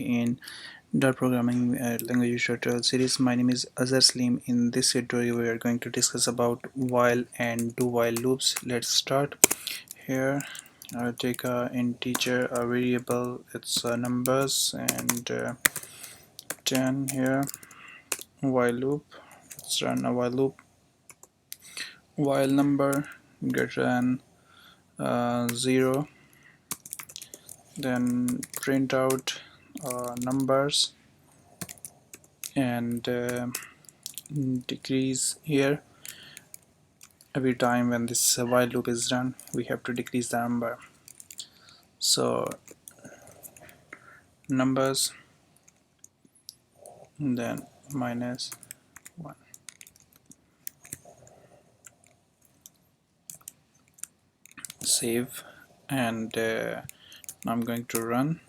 in Dart Programming Language Tutorial Series. My name is Azhar Salim. In this tutorial we are going to discuss about while and do while loops. Let's start. Here I'll take a integer, a variable, it's numbers, and 10 here. While loop, let's run a while loop. While number greater than 0, then print out numbers and decrease here. Every time when this while loop is run, we have to decrease the number. So numbers, and then minus 1. Save, and I'm going to run.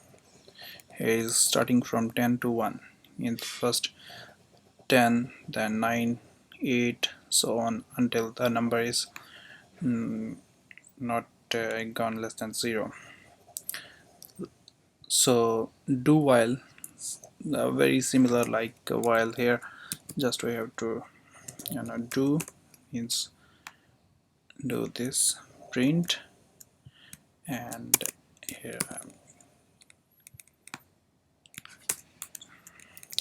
Here is starting from 10 to 1. In the first 10, then 9, 8, so on until the number is not gone less than 0. So do while, very similar like while here, just we have to do means do this print, and here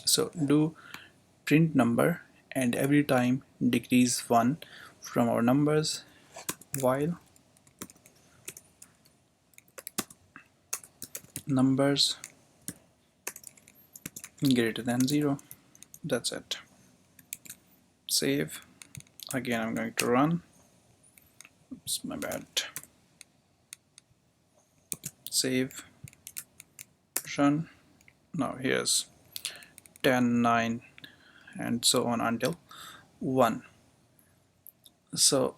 so do print number, and every time decrease 1 from our numbers while numbers greater than 0. That's it. Save. Again I'm going to run. Oops, my bad. Save, run. Now here's 10, 9, and so on until 1. So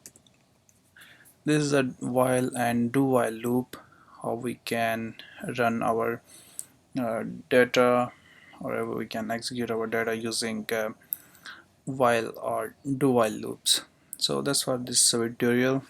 this is a while and do while loop, how we can run our data, or we can execute our data using while or do while loops. So that's for this tutorial.